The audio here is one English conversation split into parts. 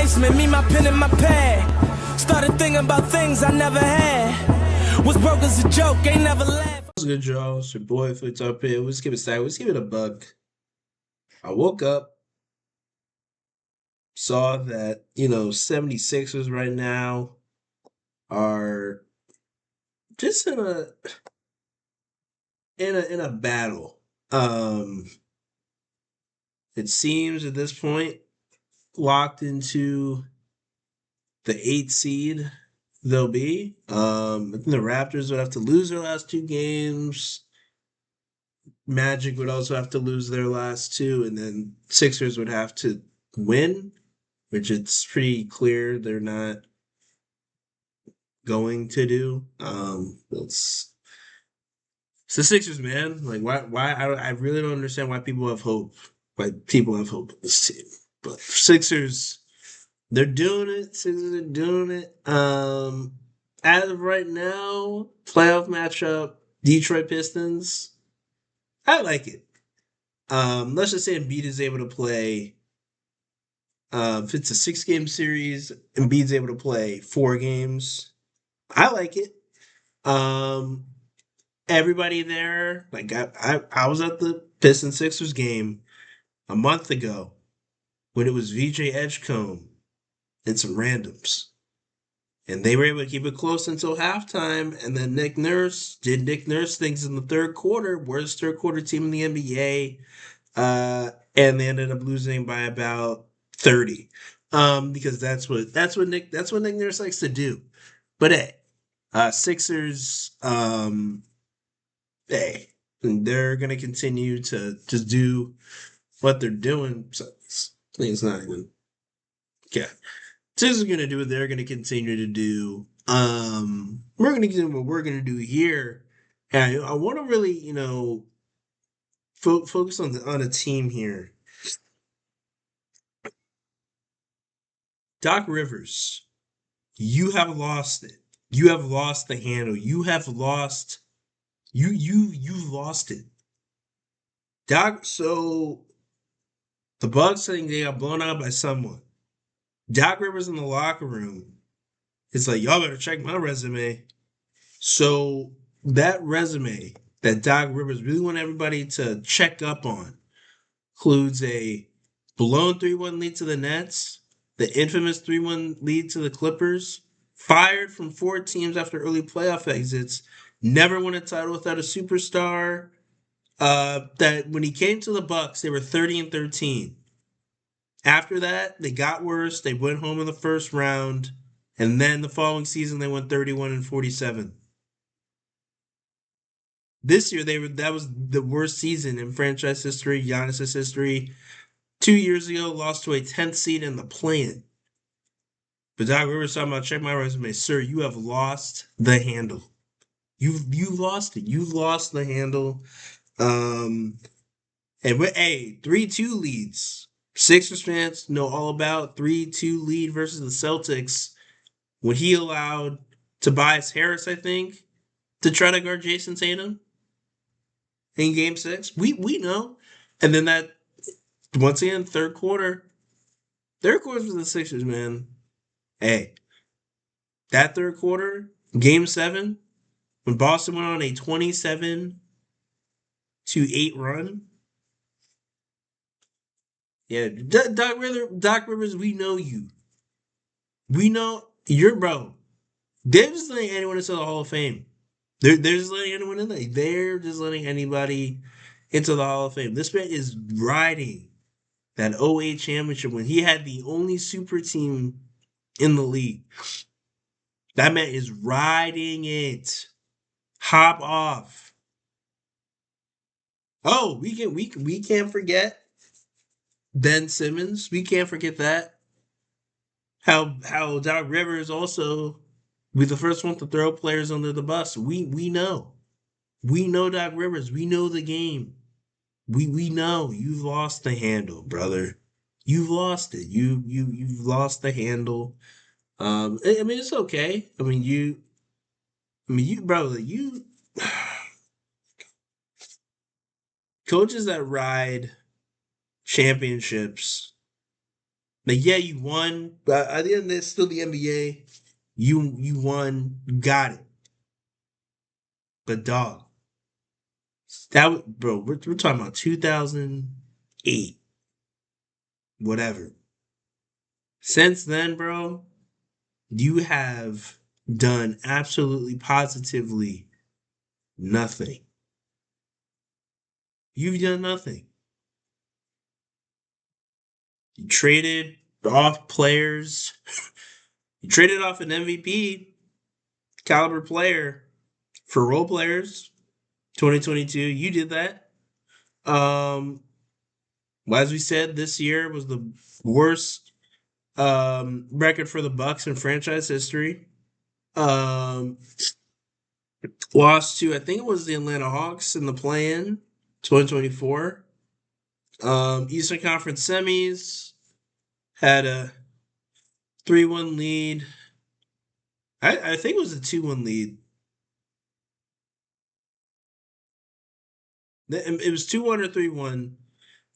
basement, me, my pen, and my pad. Started thinking about things I never had. Was broke as a joke, ain't never laughed. What's good, y'all? It's your boy Fleets up here. Let's give it a stack. Let's give it a buck. I woke up, saw that, 76ers right now are just in a battle. It seems at this point locked into the 8th seed they'll be. I think the Raptors would have to lose their last two games. Magic would also have to lose their last two, and then Sixers would have to win, which it's pretty clear they're not going to do. It's the Sixers, man. Like, why? I really don't understand why people have hope. Why people have hope in this team, but Sixers, they're doing it. Sixers are doing it. As of right now, playoff matchup: Detroit Pistons. I like it. Let's just say Embiid is able to play. If it's a 6-game series, Embiid's able to play 4 games. I like it. Everybody there, like I was at the Pistons Sixers game a month ago when it was VJ Edgecombe and some randoms. And they were able to keep it close until halftime. And then Nick Nurse did Nick Nurse things in the third quarter. Worst third quarter team in the NBA. And they ended up losing by about 30. Because that's what Nick Nurse likes to do. But hey, Sixers, hey, they're gonna continue to just do what they're doing. So it's not even yeah. Sixers are gonna do what they're gonna continue to do. We're gonna do what we're gonna do here. And I want to really, focus on a team here. Doc Rivers, you have lost it. You have lost the handle. You have lost. You've lost it. Doc. So the Bucks saying they got blown out by someone. Doc Rivers in the locker room is like, y'all better check my resume. So that resume that Doc Rivers really want everybody to check up on includes a blown 3-1 lead to the Nets, the infamous 3-1 lead to the Clippers, fired from 4 teams after early playoff exits, never won a title without a superstar. That when he came to the Bucks, they were 30-13. After that, they got worse. They went home in the first round, and then the following season they went 31-47. This year that was the worst season in franchise history, Giannis's history. 2 years ago, lost to a 10th seed in the play-in. But Doc Rivers talking about check my resume, sir. You have lost the handle. You've lost it. You've lost the handle. And with 3-2 leads. Sixers fans know all about 3-2 lead versus the Celtics when he allowed Tobias Harris, I think, to try to guard Jason Tatum in Game 6. We know. And then that, once again, third quarter for the Sixers, man. Hey, that third quarter, Game 7, when Boston went on a 27-8 run. Yeah, Doc Rivers, we know you. We know you're bro. They're just letting anyone into the Hall of Fame. They're just letting anyone in there. They're just letting anybody into the Hall of Fame. This man is riding that '08 championship when he had the only super team in the league. That man is riding it. Hop off. Oh, we can't forget Ben Simmons. We can't forget that. How Doc Rivers also be the first one to throw players under the bus. We know. We know Doc Rivers. We know the game. We know you've lost the handle, brother. You've lost it. You've lost the handle. I mean, it's okay. Brother, you coaches that ride championships Like, yeah, you won, but at the end, it's still the NBA. You won, you got it. But dog, bro, we're talking about 2008, whatever. Since then, bro, you have done absolutely positively nothing. You've done nothing. You traded off players. You traded off an MVP caliber player for role players. 2022, you did that. Well, as we said, this year was the worst record for the Bucks in franchise history. Um, Lost to, I think it was the Atlanta Hawks in the play-in 2024. Eastern Conference semis had a 3-1 lead. I think it was a 2-1 lead. It was 2-1 or 3-1.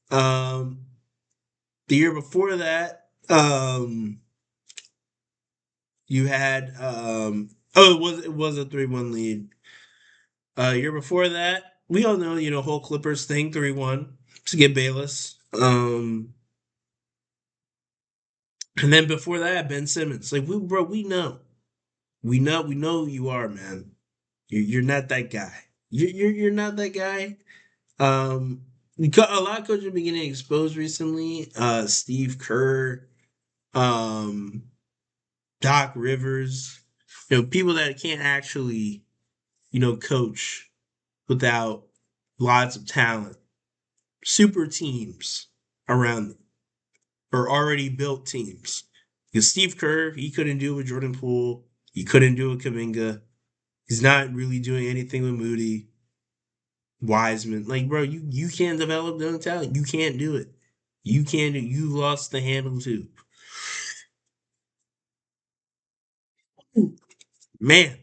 Um, the year before that, you had it was a 3-1 lead. Year before that, we all know, whole Clippers thing, 3-1 to get Bayless. And then before that, Ben Simmons. Like, we know. We know who you are, man. You're not that guy. You're not that guy. A lot of coaches have been getting exposed recently. Steve Kerr, um, Doc Rivers, people that can't actually, coach without lots of talent, super teams around them, or already built teams. Because Steve Kerr, he couldn't do it with Jordan Poole. He couldn't do it with Kuminga. He's not really doing anything with Moody, Wiseman. Like, bro, you can't develop young talent. You can't do it. You can't do. You lost the handle too, man.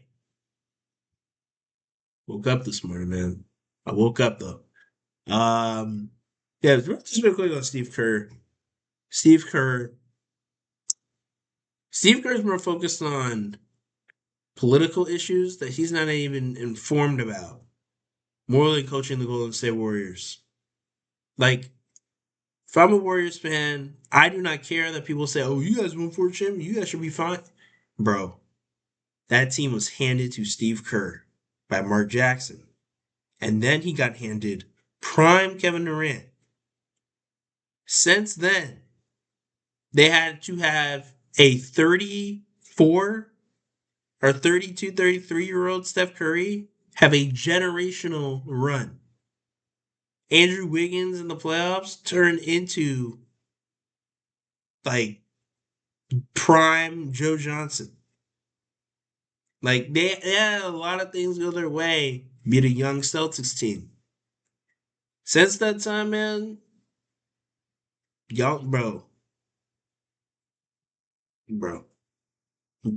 Woke up this morning, man. I woke up though. Um, yeah, just real quick on Steve Kerr. Steve Kerr. Steve Kerr's more focused on political issues that he's not even informed about, more than coaching the Golden State Warriors. Like, if I'm a Warriors fan, I do not care that people say, "Oh, you guys won 4 championships. You guys should be fine." Bro, that team was handed to Steve Kerr by Mark Jackson, and then he got handed prime Kevin Durant. Since then, they had to have a 34 or 32, 33-year-old Steph Curry have a generational run. Andrew Wiggins in the playoffs turned into like prime Joe Johnson. Like, they had a lot of things go their way, beat a young Celtics team. Since that time, man, y'all, bro, the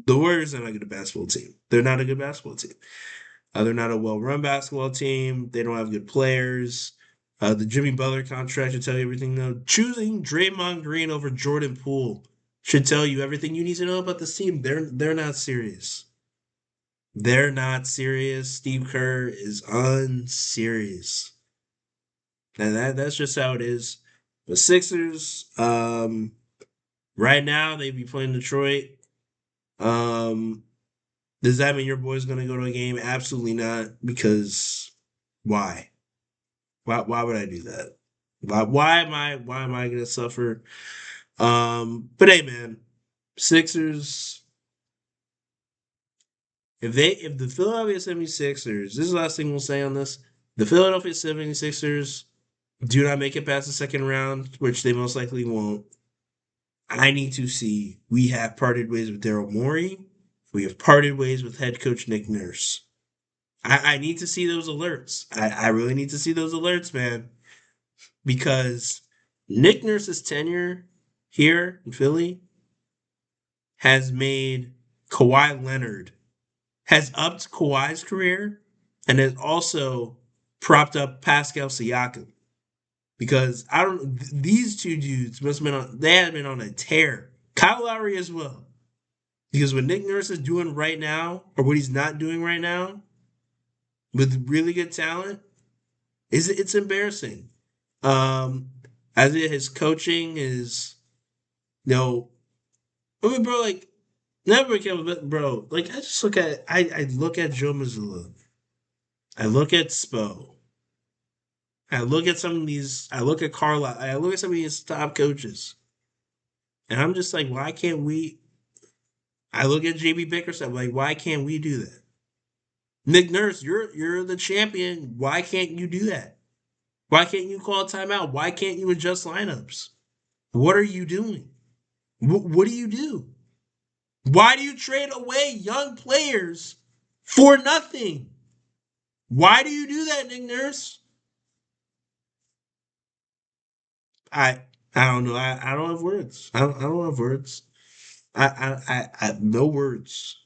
Warriors are not a good basketball team. They're not a good basketball team. They're not a well-run basketball team. They don't have good players. The Jimmy Butler contract should tell you everything. Though choosing Draymond Green over Jordan Poole should tell you everything you need to know about this team. They're not serious. They're not serious. Steve Kerr is unserious. And that's just how it is. The Sixers, right now they be playing Detroit. Um, does that mean your boy's gonna go to a game? Absolutely not. Because why? Why would I do that? Why am I gonna suffer? But hey, man, Sixers. If the Philadelphia 76ers, this is the last thing we'll say on this. The Philadelphia 76ers do not make it past the second round, which they most likely won't. I need to see. We have parted ways with Daryl Morey. We have parted ways with head coach Nick Nurse. I need to see those alerts. I really need to see those alerts, man. Because Nick Nurse's tenure here in Philly has made Kawhi Leonard, has upped Kawhi's career, and has also propped up Pascal Siakam. because I don't. These two dudes must have been on. They had been on a tear. Kyle Lowry as well, because what Nick Nurse is doing right now, or what he's not doing right now, with really good talent, is it's embarrassing. Um, as it his coaching is, you know, I mean, bro, like never came, but bro, like I just look at I look at Joe Mazzulla, I look at Spo, I look at some of these, I look at Carlisle, I look at some of these top coaches, and I'm just like, why can't we? I look at JB Bickerstaff, like, why can't we do that? Nick Nurse, you're the champion. Why can't you do that? Why can't you call a timeout? Why can't you adjust lineups? What are you doing? What do you do? Why do you trade away young players for nothing? Why do you do that, Nick Nurse? I I don't know. I don't have words. I don't have words. I no words.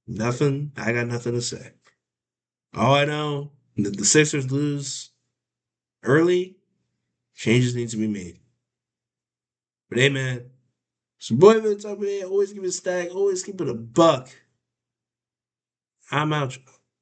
Nothing. I got nothing to say. All I know, the Sixers lose early. Changes need to be made. But hey, man, so boy, man, always give it a stack. Always keep it a buck. I'm out.